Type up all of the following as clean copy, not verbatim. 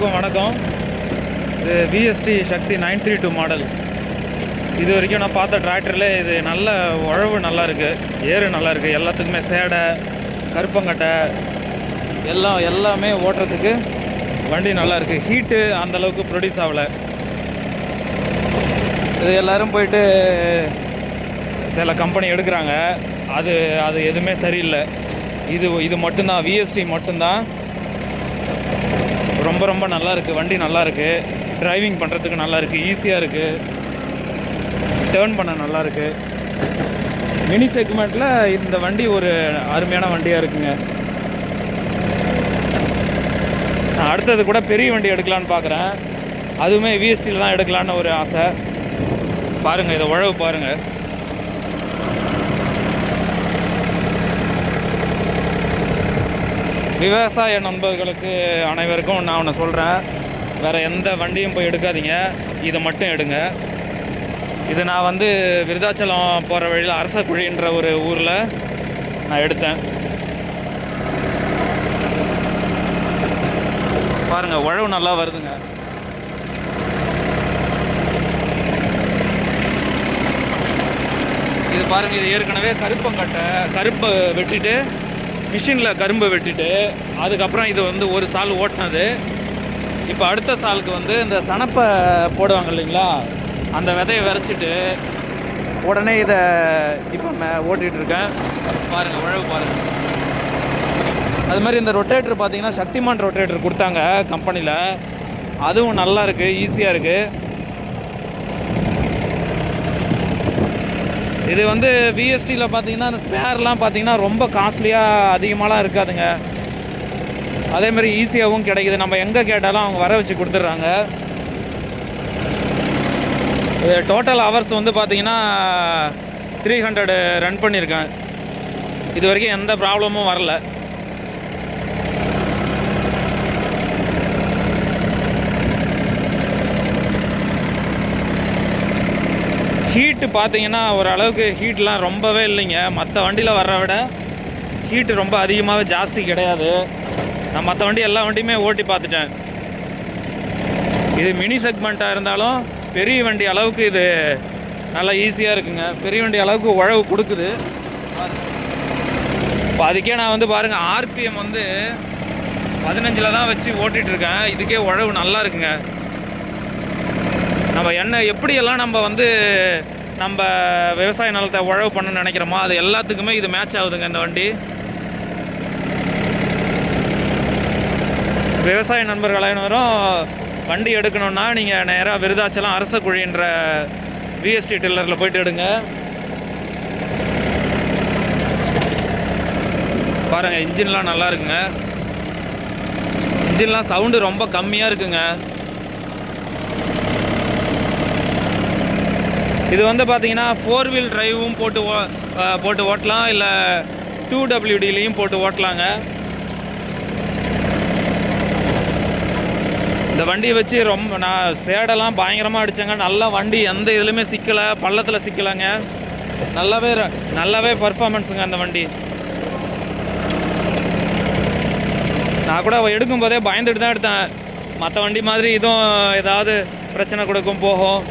எல்லாருக்கும் வணக்கம். இது விஎஸ்டி சக்தி 932 மாடல். இது வரைக்கும் நான் பார்த்த டிராக்டரில் இது நல்ல உழவு நல்லா இருக்குது, ஏறு நல்லா இருக்குது, எல்லாத்துக்குமே சேடை கருப்பங்கட்டை எல்லாமே ஓட்டுறதுக்கு வண்டி நல்லா இருக்குது. ஹீட்டு அந்தளவுக்கு ப்ரொடியூஸ் ஆகலை. இது எல்லோரும் போயிட்டு சில கம்பெனி எடுக்கிறாங்க, அது எதுவுமே சரியில்லை. இது மட்டும்தான், விஎஸ்டி மட்டும்தான் ரொம்ப நல்லா இருக்குது. வண்டி நல்லா இருக்குது, டிரைவிங் பண்ணுறதுக்கு நல்லா இருக்குது, ஈஸியாக இருக்குது, டேர்ன் பண்ண நல்லா இருக்குது. மினி செக்மெண்ட்டில் இந்த வண்டி ஒரு அருமையான வண்டியாக இருக்குங்க. நான் அடுத்தது கூட பெரிய வண்டி எடுக்கலான்னு பார்க்குறேன். அதுவுமே விஎஸ்டியில் தான் எடுக்கலான்னு ஒரு ஆசை. பாருங்கள், இதை உழவு பாருங்கள். விவசாய நண்பர்களுக்கு அனைவருக்கும் நான் ஒன்று சொல்கிறேன், வேறு எந்த வண்டியும் போய் எடுக்காதீங்க, இதை மட்டும் எடுங்க. இது நான் விருதாச்சலம் போகிற வழியில் அரசக்குழின்ற ஒரு ஊரில் நான் எடுத்தேன். பாருங்கள், உழவு நல்லா வருதுங்க. இது பாருங்கள், இது ஏற்கனவே கருப்பை வெட்டிட்டு மிஷினில் கரும்பு வெட்டிட்டு அதுக்கப்புறம் இது ஒரு சால் ஓட்டினது. இப்போ அடுத்த சாலுக்கு இந்த சனப்பை போடுவாங்க இல்லைங்களா, அந்த விதையை விரைச்சிட்டு உடனே இதை இப்போ ஓட்டிகிட்ருக்கேன். பாருங்கள், உழவு பாருங்கள். அது மாதிரி இந்த ரொட்டேட்டர் பார்த்தீங்கன்னா சக்திமான் ரொட்டேட்டர் கொடுத்தாங்க கம்பெனியில். அதுவும் நல்லா இருக்குது, ஈஸியாக இருக்குது. இது விஎஸ்டியில் பார்த்தீங்கன்னா அந்த ஸ்பேர்லாம் பார்த்தீங்கன்னா ரொம்ப காஸ்ட்லியாக அதிகமாகலாம் இருக்காதுங்க. அதேமாதிரி ஈஸியாகவும் கிடைக்குது. நம்ம எங்கே கேட்டாலும் அவங்க வர வச்சு கொடுத்துட்றாங்க. இது டோட்டல் ஹவர்ஸ் பார்த்தீங்கன்னா 300 ரன் பண்ணியிருக்கேன். இது வரைக்கும் எந்த ப்ராப்ளமும் வரல. ஹீட்டு பார்த்தீங்கன்னா ஓரளவுக்கு ஹீட்லாம் ரொம்பவே இல்லைங்க. மற்ற வண்டியில் வர்ற விட ஹீட்டு ரொம்ப அதிகமாகவே ஜாஸ்தி கிடையாது. நான் மற்ற வண்டி எல்லா வண்டியுமே ஓட்டி பார்த்துட்டேன். இது மினி செக்மெண்ட்டாக இருந்தாலும் பெரிய வண்டி அளவுக்கு இது நல்லா ஈஸியாக இருக்குங்க. பெரிய வண்டி அளவுக்கு உழவு கொடுக்குது. இப்போ அதுக்கே நான் பாருங்கள், ஆர்பிஎம் 15 தான் வச்சு ஓட்டிகிட்ருக்கேன். இதுக்கே உழவு நல்லா இருக்குங்க. நம்ம எப்படியெல்லாம் நம்ம விவசாய நிலத்தை உழவு பண்ண நினைக்கிறோமோ அது எல்லாத்துக்குமே இது மேட்ச் ஆகுதுங்க இந்த வண்டி. விவசாய நண்பர்கள் அனைவரும் வண்டி எடுக்கணுன்னா நீங்கள் நேராக விருதாச்சலம் அரசக்குழின்ற விஎஸ்டி டில்லரில் போயிட்டு எடுங்க. பாருங்கள், இன்ஜின்லாம் நல்லா இருக்குங்க. இன்ஜின்லாம் சவுண்டு ரொம்ப கம்மியாக இருக்குங்க. இது பார்த்தீங்கன்னா 4 வீல் டிரைவும் போட்டு ஓட்டலாம், இல்லை 2WDலையும் போட்டு ஓட்டலாங்க. இந்த வண்டியை வச்சு நான் சேடெல்லாம் பயங்கரமாக அடித்தேங்க. நல்லா வண்டி எந்த இதுலையுமே சிக்கலை, பள்ளத்தில் சிக்கலைங்க. நல்லாவே பர்ஃபார்மன்ஸுங்க அந்த வண்டி. நான் கூட எடுக்கும்போதே பயந்துட்டு தான் எடுத்தேன். மற்ற வண்டி மாதிரி இதுவும் ஏதாவது பிரச்சனை கொடுக்கும், போகும்,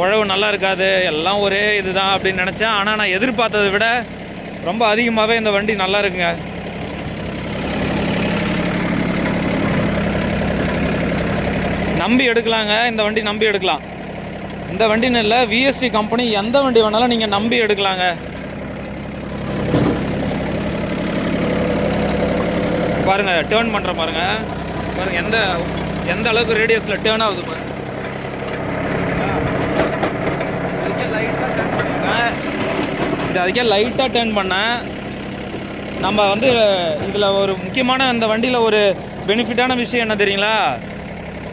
உழவு நல்லா இருக்காது, எல்லாம் ஒரே இதுதான் அப்படின்னு நினச்சேன். ஆனால் நான் எதிர்பார்த்ததை விட ரொம்ப அதிகமாகவே இந்த வண்டி நல்லா இருக்குங்க. நம்பி எடுக்கலாங்க, இந்த வண்டி நம்பி எடுக்கலாம். இந்த வண்டின்னு இல்லை, விஎஸ்டி கம்பெனி எந்த வண்டி வேணாலும் நீங்கள் நம்பி எடுக்கலாங்க. பாருங்கள், டேர்ன் பண்ணுற பாருங்கள் எந்த அளவுக்கு ரேடியஸில் டேர்ன் ஆகுது பாருங்கள். அதுக்கே லைட்டாக டேர்ன் பண்ணேன். நம்ம இதில் ஒரு முக்கியமான இந்த வண்டியில் ஒரு பெனிஃபிட்டான விஷயம் என்ன தெரியுங்களா,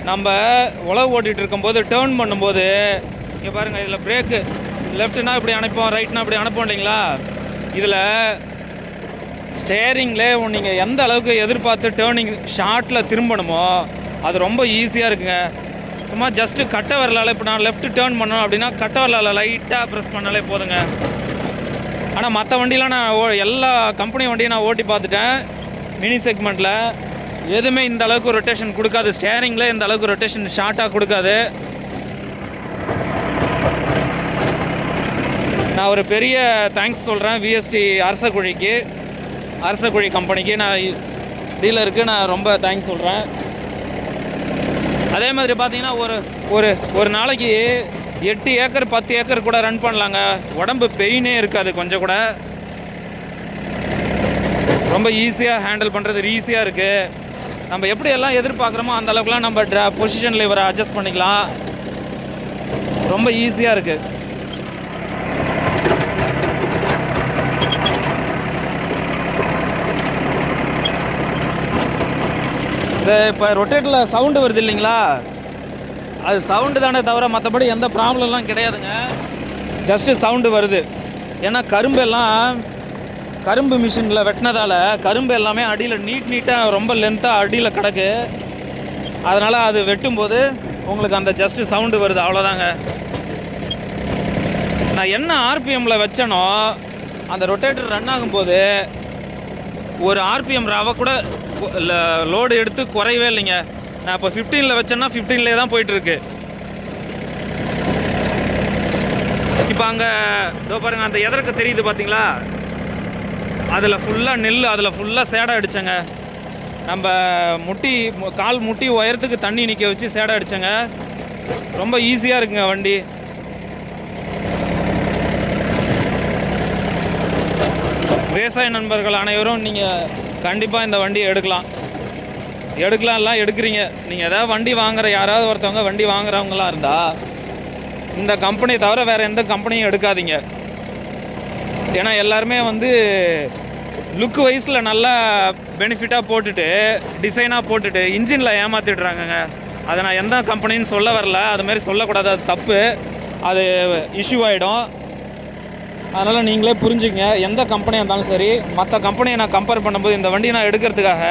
நம்ம உழவு ஓட்டிகிட்டு இருக்கும்போது டேர்ன் பண்ணும்போது இங்கே பாருங்கள், இதில் பிரேக்கு லெஃப்ட்னா இப்படி அனுப்போம், ரைட்னா இப்படி அனுப்போம் இல்லைங்களா. இதில் ஸ்டேரிங்லே நீங்கள் எந்த அளவுக்கு எதிர்பார்த்து டேர்னிங் ஷார்ட்டில் திரும்பணுமோ அது ரொம்ப ஈஸியாக இருக்குங்க. சும்மா ஜஸ்ட்டு கட்டை வரலால் இப்போ நான் லெஃப்ட் டேர்ன் பண்ணோம் அப்படின்னா கட்டை வரலால் லைட்டாக ப்ரெஸ் பண்ணாலே போதுங்க. ஆனால் மற்ற வண்டியெலாம் நான் எல்லா கம்பெனி வண்டியும் நான் ஓட்டி பார்த்துட்டேன். மினி செக்மெண்ட்டில் எதுவுமே இந்த அளவுக்கு ரொட்டேஷன் கொடுக்காது. ஸ்டேரிங்கில் இந்த அளவுக்கு ரொட்டேஷன் ஷார்ட்டாக கொடுக்காது. நான் ஒரு பெரிய தேங்க்ஸ் சொல்கிறேன் விஎஸ்டி அரசக்குழி கம்பெனிக்கு, நான் டீலருக்கு நான் ரொம்ப தேங்க்ஸ் சொல்கிறேன். அதே மாதிரி பார்த்தீங்கன்னா ஒரு நாளைக்கு 8 ஏக்கர் 10 ஏக்கர் கூட ரன் பண்ணலாங்க. உடம்பு பெயினே இருக்காது கொஞ்சம் கூட. ரொம்ப ஈஸியாக ஹேண்டில் பண்ணுறது ஈஸியாக இருக்குது. நம்ம எப்படி எல்லாம் எதிர்பார்க்குறோமோ அந்த அளவுக்குலாம் நம்ம பொசிஷனில் இவரை அட்ஜஸ்ட் பண்ணிக்கலாம். ரொம்ப ஈஸியாக இருக்குது. இந்த இப்போ ரொட்டேட்டரில் சவுண்டு வருது இல்லைங்களா, அது சவுண்டு தானே தவிர மற்றபடி எந்த ப்ராப்ளம்லாம் கிடையாதுங்க. ஜஸ்ட்டு சவுண்டு வருது. ஏன்னா கரும்பு மிஷினில் வெட்டினதால் கரும்பு எல்லாமே அடியில் நீட்டாக ரொம்ப லென்த்தாக அடியில் கிடக்கு. அதனால் அது வெட்டும்போது உங்களுக்கு அந்த ஜஸ்ட்டு சவுண்டு வருது, அவ்வளோதாங்க. நான் என்ன ஆர்பிஎம்மில் வச்சேனோ அந்த ரொட்டேட்டர் ரன் ஆகும்போது ஒரு ஆர்பிஎம் ரவை கூட லோடு எடுத்து குறையவே இல்லைங்க. நான் இப்போ 15ல் வச்சேன்னா 15லே தான் போயிட்டுருக்கு. இப்போ அங்கே இதோ பாருங்கள், அந்த எதற்கு தெரியுது பார்த்தீங்களா, அதில் ஃபுல்லாக நெல், அதில் ஃபுல்லாக சேடை அடித்தேங்க. நம்ம கால் முட்டி உயரத்துக்கு தண்ணி நிற்க வச்சு சேடை அடித்தேங்க. ரொம்ப ஈஸியாக இருக்குங்க வண்டி. விவசாய நண்பர்கள் அனைவரும் நீங்கள் கண்டிப்பாக இந்த வண்டியை எடுக்கலாம் எடுக்கிறீங்க. நீங்கள் ஏதாவது வண்டி வாங்குகிற யாராவது ஒருத்தவங்க வண்டி வாங்குறவங்களாம் இருந்தால் இந்த கம்பெனியை தவிர வேறு எந்த கம்பெனியும் எடுக்காதீங்க. ஏன்னா எல்லாருமே லுக்கு வைஸில் நல்லா பெனிஃபிட்டாக போட்டுட்டு டிசைனாக போட்டுட்டு இன்ஜினில் ஏமாற்றிடுறாங்கங்க. அதை நான் எந்த கம்பெனின்னு சொல்ல வரல, அதுமாரி சொல்லக்கூடாது, அது தப்பு, அது இஷ்யூ ஆகிடும். அதனால் நீங்களே புரிஞ்சுங்க. எந்த கம்பெனியாக இருந்தாலும் சரி, மற்ற கம்பெனியை நான் கம்பேர் பண்ணும்போது இந்த வண்டியை நான் எடுக்கிறதுக்காக